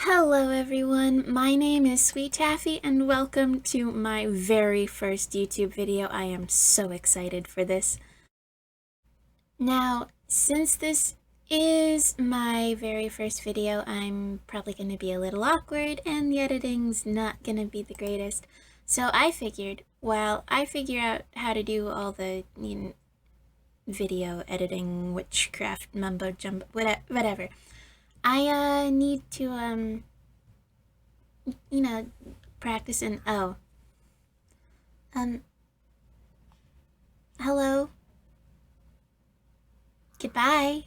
Hello everyone, my name is Sweetaffy and welcome to my very first YouTube video. I am so excited for this. Now, since this is my very first video, I'm probably going to be a little awkward and the editing's not going to be the greatest. So I figured, while I figure out how to do all the video editing, witchcraft, mumbo jumbo, whatever, I need to practice and um hello, goodbye.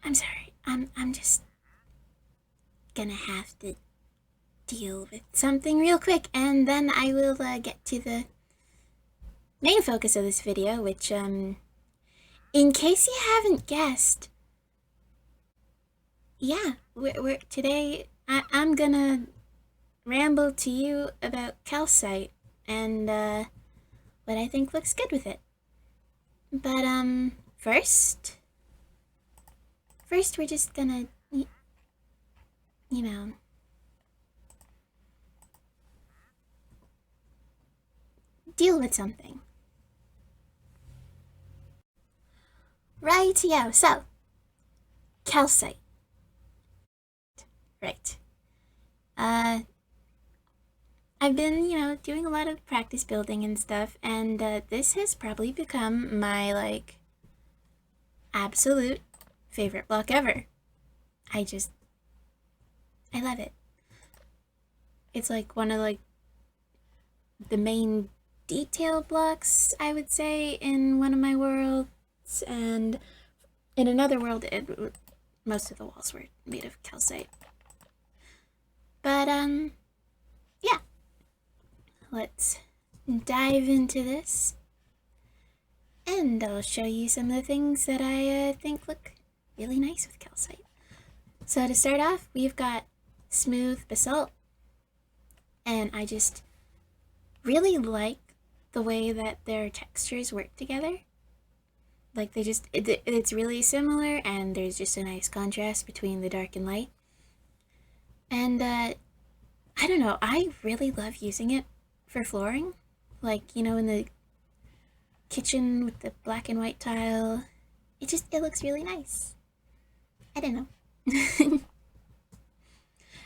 I'm sorry. I'm just gonna have to deal with something real quick and then I will get to the main focus of this video, which in case you haven't guessed, yeah, we're today I'm gonna ramble to you about calcite and what I think looks good with it. But first we're just gonna you know deal with something. Rightio, so calcite. Right. I've been, doing a lot of practice building and stuff, and this has probably become my, absolute favorite block ever. I love it. It's like one of, the main detail blocks, I would say, in one of my worlds, and in another world, most of the walls were made of calcite. But, yeah. Let's dive into this, and I'll show you some of the things that I think look really nice with calcite. So to start off, we've got smooth basalt, and I just really like the way that their textures work together. Like it's really similar, and there's just a nice contrast between the dark and light. And I don't know, I really love using it for flooring. Like, in the kitchen with the black and white tile. It looks really nice. I don't know.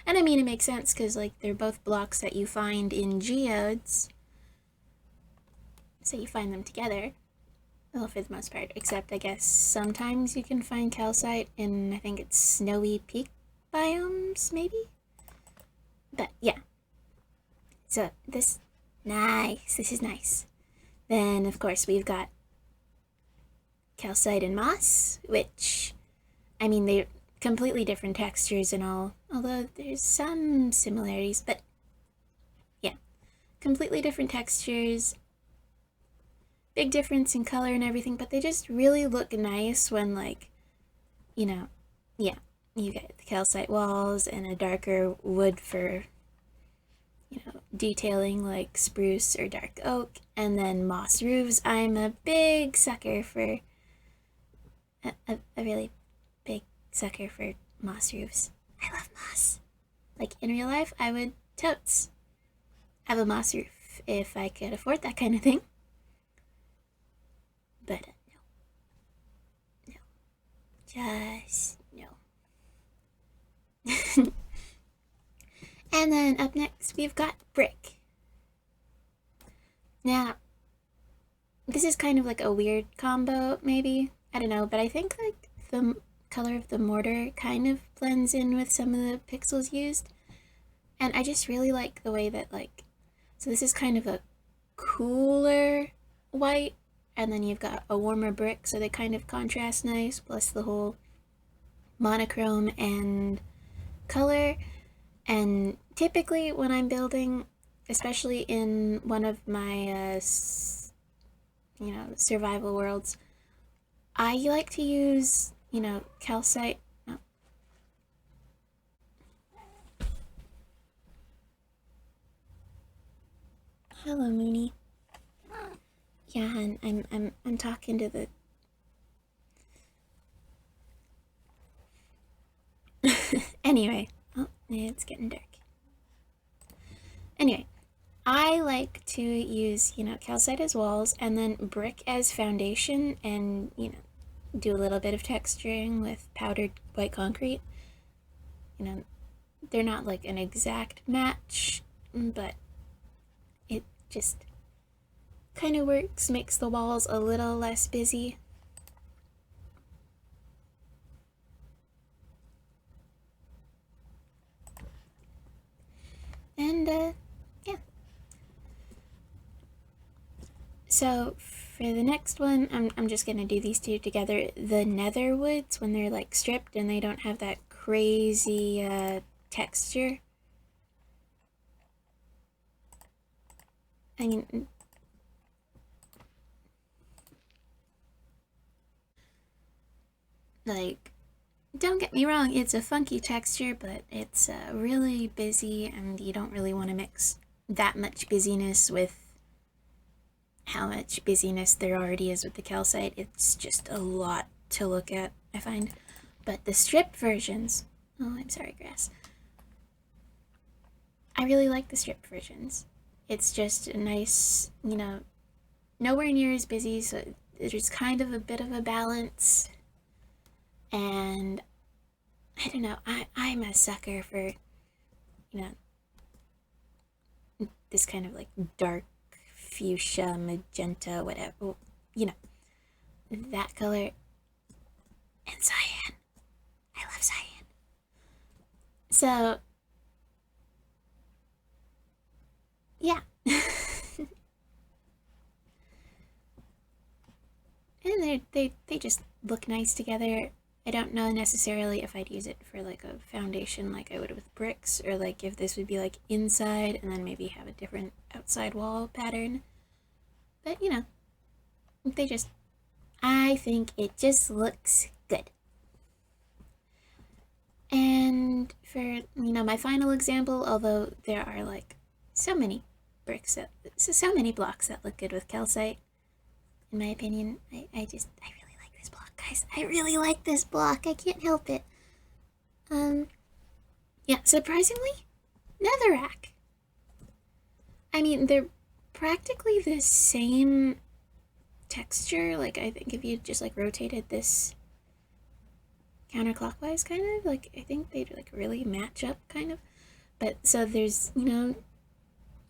And I mean, it makes sense because, they're both blocks that you find in geodes. So you find them together. Well, for the most part. Except, I guess, sometimes you can find calcite in, I think it's snowy peak biomes, maybe? But, yeah. So, this is nice. Then, of course, we've got calcite and moss, which, I mean, they're completely different textures and all, although there's some similarities, but yeah, completely different textures, big difference in color and everything, but they just really look nice when, yeah, you get the calcite walls and a darker wood for detailing like spruce or dark oak, and then moss roofs. I'm a big sucker for a really big sucker for moss roofs. I love moss. Like in real life, I would totes have a moss roof if I could afford that kind of thing. But no, just no. And then up next, we've got brick. Now, this is kind of like a weird combo, maybe. I don't know, but I think the color of the mortar kind of blends in with some of the pixels used. And I just really like the way that, so this is kind of a cooler white, and then you've got a warmer brick, so they kind of contrast nice, plus the whole monochrome and color. And typically when I'm building, especially in one of my, survival worlds, I like to use, calcite. Oh. Hello, Mooney. Yeah, and I'm talking to the Anyway, oh, it's getting dark. Anyway, I like to use, calcite as walls and then brick as foundation and, do a little bit of texturing with powdered white concrete. They're not like an exact match, but it just kind of works, makes the walls a little less busy. And, yeah. So, for the next one, I'm just gonna do these two together. The nether woods, when they're like stripped and they don't have that crazy texture. I mean, like, don't get me wrong, it's a funky texture, but it's really busy and you don't really want to mix that much busyness with how much busyness there already is with the calcite. It's just a lot to look at, I find. But the strip versions, oh, I'm sorry, grass. I really like the strip versions. It's just a nice, nowhere near as busy, so there's kind of a bit of a balance. And I don't know, I'm a sucker for, this kind of like dark fuchsia, magenta, whatever, that color. And cyan. I love cyan. So, yeah. And they just look nice together. I don't know necessarily if I'd use it for like a foundation like I would with bricks, or like if this would be like inside and then maybe have a different outside wall pattern. But I think it just looks good. And for, my final example, although there are like so many so many blocks that look good with calcite, in my opinion, I really like this block, guys. I really like this block. I can't help it. Yeah, surprisingly, netherrack. I mean, they're practically the same texture. Like, I think if you just like rotated this counterclockwise, kind of, like, I think they'd like really match up, kind of. But so there's,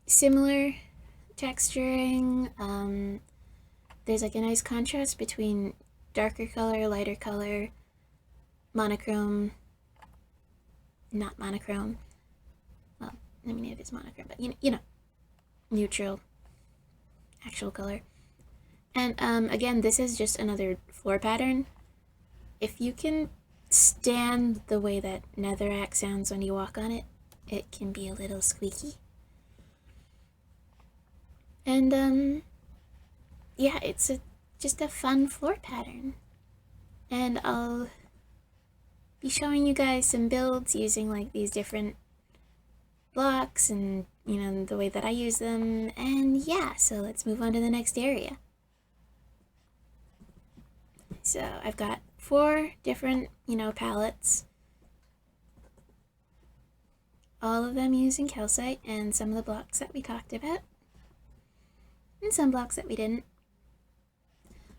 similar texturing. There's like a nice contrast between darker color, lighter color, monochrome, not monochrome. Well, I mean, it is monochrome, but neutral, actual color. And again, this is just another floor pattern. If you can stand the way that netherrack sounds when you walk on it, it can be a little squeaky. And yeah, it's just a fun floor pattern. And I'll be showing you guys some builds using like these different blocks and, the way that I use them. And yeah, so let's move on to the next area. So I've got 4 different, palettes. All of them using calcite and some of the blocks that we talked about. And some blocks that we didn't.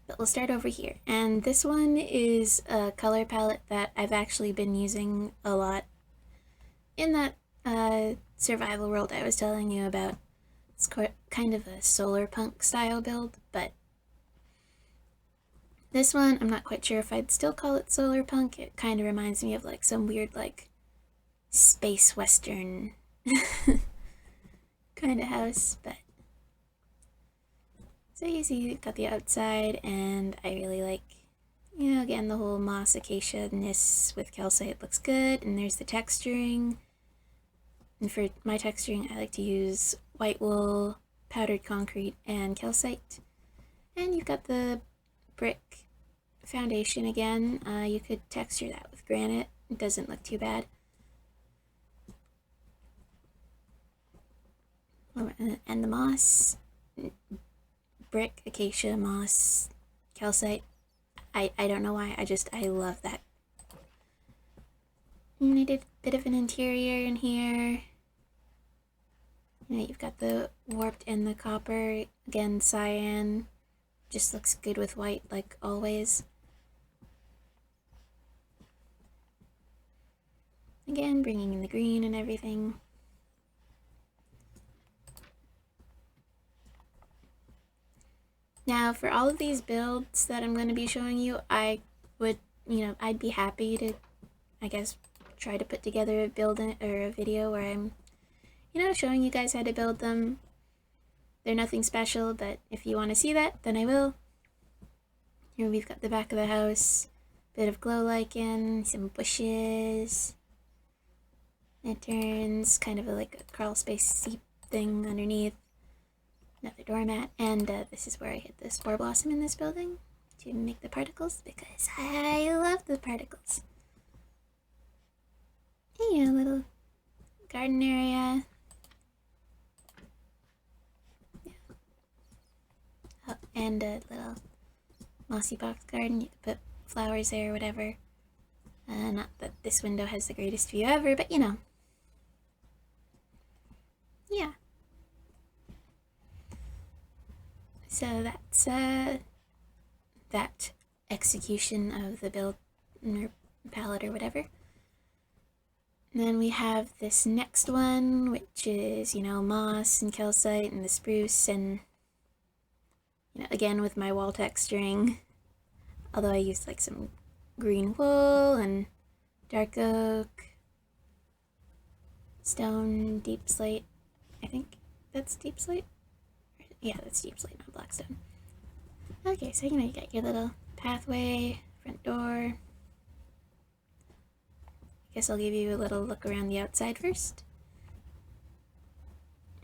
But we'll start over here. And this one is a color palette that I've actually been using a lot in that survival world I was telling you about. It's kind of a solar punk style build, but this one, I'm not quite sure if I'd still call it solar punk. It kind of reminds me of like some weird like space western kind of house, but so you see, got the outside, and I really like, again, the whole moss acacia-ness with calcite looks good, and there's the texturing. And for my texturing, I like to use white wool, powdered concrete, and calcite. And you've got the brick foundation again. You could texture that with granite. It doesn't look too bad. And the moss, brick, acacia, moss, calcite. I don't know why, I love that. And I did a bit of an interior in here. You know, you've got the warped and the copper. Again, cyan. Just looks good with white, like always. Again, bringing in the green and everything. Now, for all of these builds that I'm going to be showing you, I would, I'd be happy to, I guess, try to put together a build or a video where I'm, showing you guys how to build them. They're nothing special, but if you want to see that, then I will. Here we've got the back of the house, bit of glow lichen, some bushes, lanterns, kind of like a crawl space seep thing underneath, another doormat, and this is where I hid the spore blossom in this building to make the particles, because I love the particles. And, a little garden area. Yeah. Oh, and a little mossy box garden. You could put flowers there or whatever. Not that this window has the greatest view ever, but yeah. So that's that execution of the build or palette or whatever. And then we have this next one, which is, moss and calcite and the spruce and, again with my wall texturing. Although I used like some green wool and dark oak, stone, deep slate. I think that's deep slate. Yeah, that's deep slate, not blackstone. Okay, so you got your little pathway, front door. I guess I'll give you a little look around the outside first.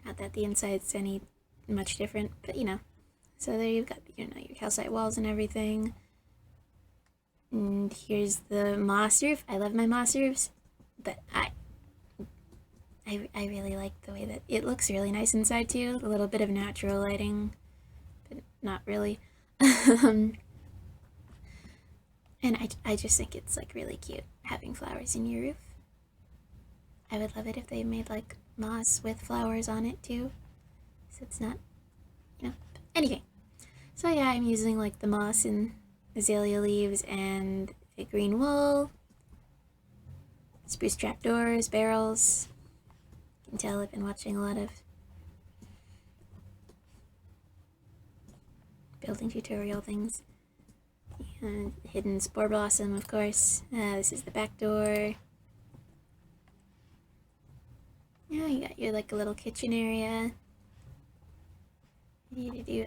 Not that the inside's any much different, but So there you've got your calcite walls and everything. And here's the moss roof. I love my moss roofs, but I really like the way that it looks really nice inside too. A little bit of natural lighting, but not really. And I just think it's like really cute having flowers in your roof. I would love it if they made like moss with flowers on it too. So it's not, Anyway, so yeah, I'm using like the moss and azalea leaves and the green wool, spruce trapdoors, barrels. You can tell I've been watching a lot of building tutorial things. And hidden spore blossom, of course. This is the back door. Yeah, you got your like a little kitchen area.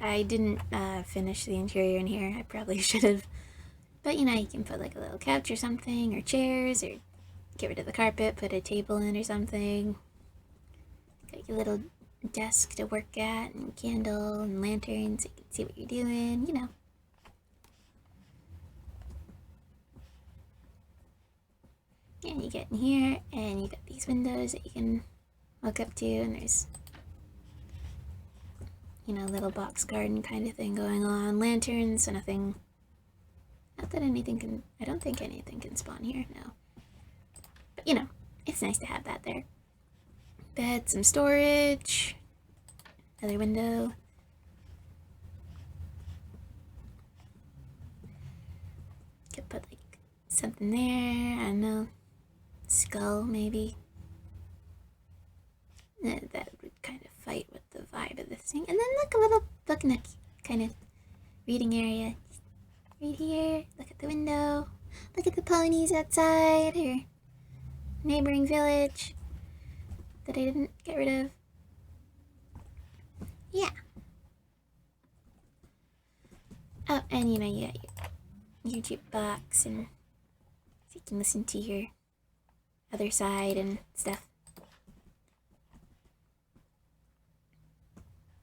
I didn't finish the interior in here. I probably should have. But you can put like a little couch or something, or chairs, or get rid of the carpet, put a table in or something. Got your little desk to work at, and candle, and lanterns so you can see what you're doing, And you get in here, and you got these windows that you can look up to, and there's, little box garden kind of thing going on. Lanterns, so nothing, not that anything can, I don't think anything can spawn here, no. But, it's nice to have that there. Bed, some storage, another window. Could put, like, something there, I don't know. Skull, maybe. That would kind of fight with the vibe of this thing. And then look, a little book nook kind of reading area. Right here. Look at the window. Look at the ponies outside. Or neighboring village that I didn't get rid of. Yeah. Oh, and you got your jukebox, and so you can listen to your other side and stuff.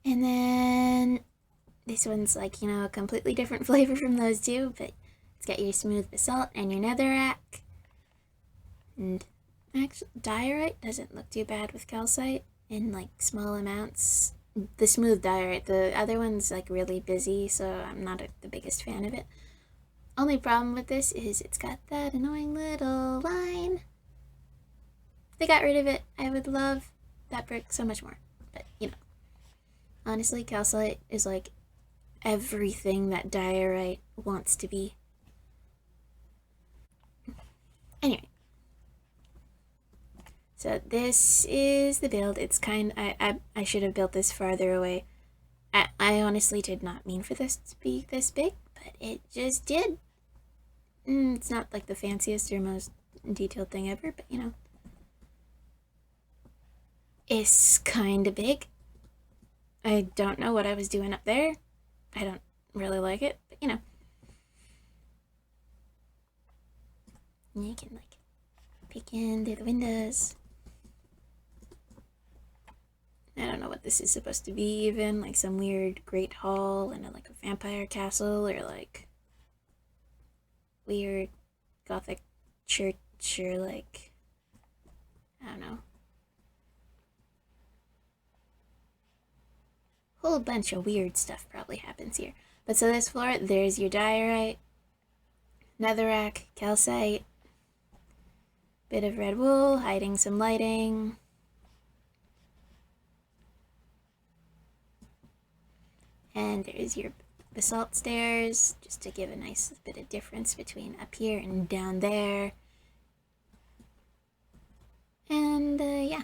And then this one's like, a completely different flavor from those two, but it's got your smooth basalt and your netherrack. And actually, diorite doesn't look too bad with calcite in like small amounts. The smooth diorite, the other one's like really busy, so I'm not the biggest fan of it. Only problem with this is it's got that annoying little line they got rid of it, I would love that brick so much more. But, honestly, calcite is like everything that diorite wants to be. Anyway. So this is the build. It's I should have built this farther away. I honestly did not mean for this to be this big, but it just did. It's not like the fanciest or most detailed thing ever, but it's kind of big. I don't know what I was doing up there. I don't really like it, but you can like peek in through the windows. I don't know what this is supposed to be even, like some weird great hall and like a vampire castle or like weird gothic church or like, I don't know. Whole bunch of weird stuff probably happens here. But so this floor, there's your diorite, netherrack, calcite, bit of red wool, hiding some lighting. And there's your basalt stairs, just to give a nice bit of difference between up here and down there. And yeah.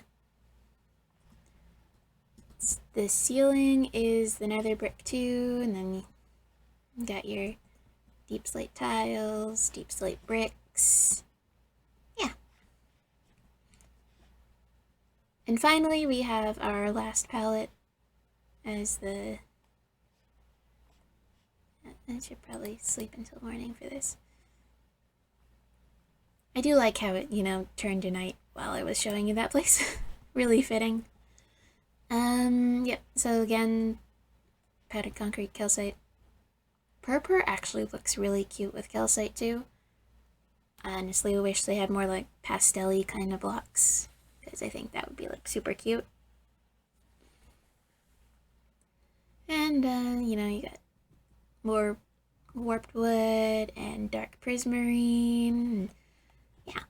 The ceiling is the nether brick too, and then you got your deep slate tiles, deep slate bricks. Yeah. And finally, we have our last palette as the... I should probably sleep until morning for this. I do like how it, turned to night while I was showing you that place. Really fitting. Yep, so again, powdered concrete, calcite. Purple actually looks really cute with calcite too. I honestly wish they had more like pastel-y kind of blocks, because I think that would be like super cute. And, you got more warped wood and dark prismarine. Yeah,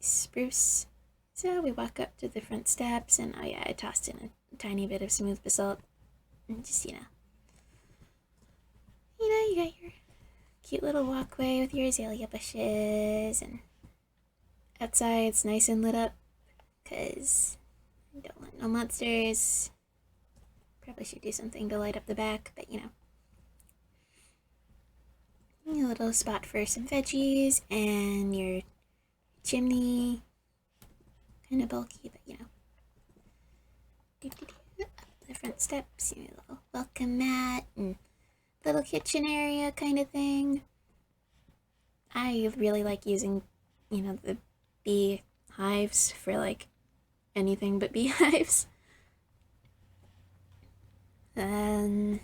spruce. So we walk up to the front steps, and oh yeah, I tossed in a tiny bit of smooth basalt. And just, you got your cute little walkway with your azalea bushes, and outside it's nice and lit up, because I don't want no monsters. Probably should do something to light up the back, but a little spot for some veggies, and your chimney. Kind of bulky, but up the front steps, a little welcome mat and little kitchen area kind of thing. I really like using, the bee hives for like anything but beehives. Yeah,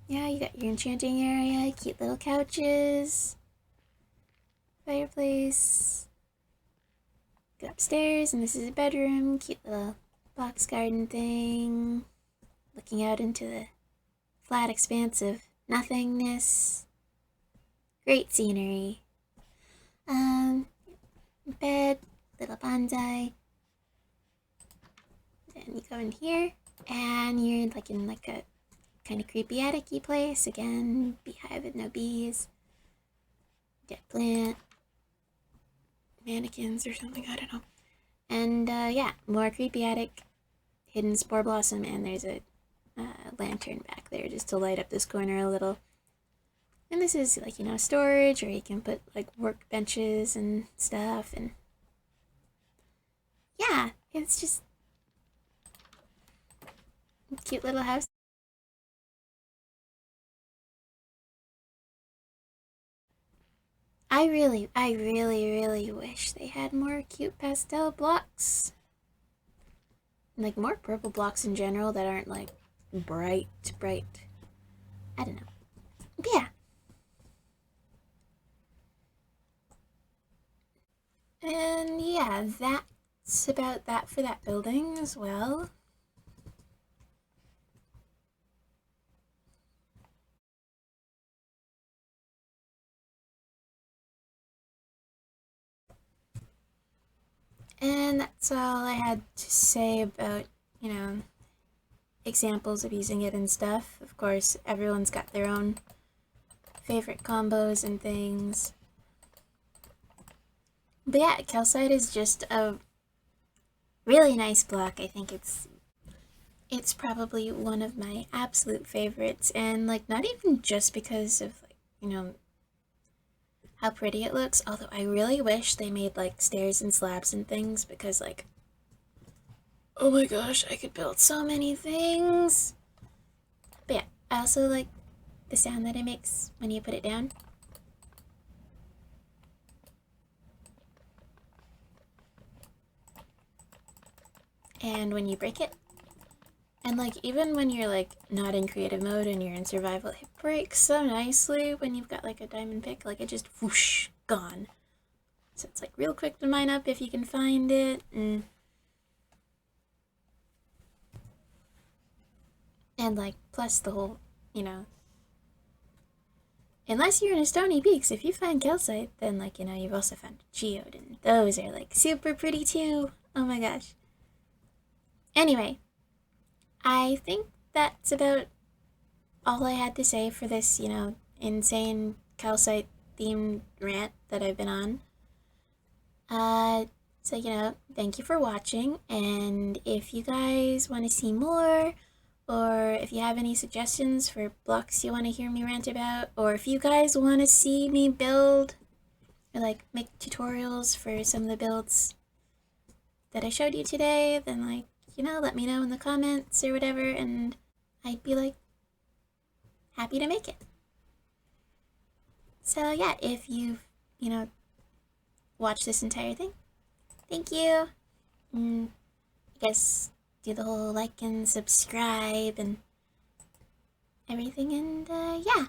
you got your enchanting area, cute little couches, fireplace. Go upstairs, and this is a bedroom, cute little box garden thing, looking out into the flat expanse of nothingness. Great scenery. Bed, little bonsai. Then you go in here, and you're like in like a kind of creepy attic-y place. Again, beehive with no bees. Dead plant. Mannequins or something, I don't know. And yeah, more creepy attic, hidden spore blossom, and there's a lantern back there just to light up this corner a little. And this is like, storage, or you can put like workbenches and stuff, and yeah, it's just a cute little house. I really, really wish they had more cute pastel blocks. Like more purple blocks in general that aren't like bright. I don't know. But yeah. And yeah, that's about that for that building as well. And that's all I had to say about, examples of using it and stuff. Of course, everyone's got their own favorite combos and things. But yeah, calcite is just a really nice block. I think it's probably one of my absolute favorites, and like not even just because of how pretty it looks, although I really wish they made like stairs and slabs and things, because like, oh my gosh, I could build so many things. But yeah, I also like the sound that it makes when you put it down. And when you break it. And like even when you're like not in creative mode and you're in survival, it breaks so nicely when you've got like a diamond pick. Like it just whoosh, gone. So it's like real quick to mine up if you can find it. And like plus the whole, unless you're in a stony peaks, if you find calcite, then like, you've also found a geode, and those are like super pretty too. Oh my gosh. Anyway, I think that's about all I had to say for this, insane calcite themed rant that I've been on. So, thank you for watching, and if you guys want to see more, or if you have any suggestions for blocks you want to hear me rant about, or if you guys want to see me build, or like make tutorials for some of the builds that I showed you today, then like, let me know in the comments or whatever, and I'd be like happy to make it. So yeah, if you've, watched this entire thing, thank you. I guess do the whole like and subscribe and everything, and yeah.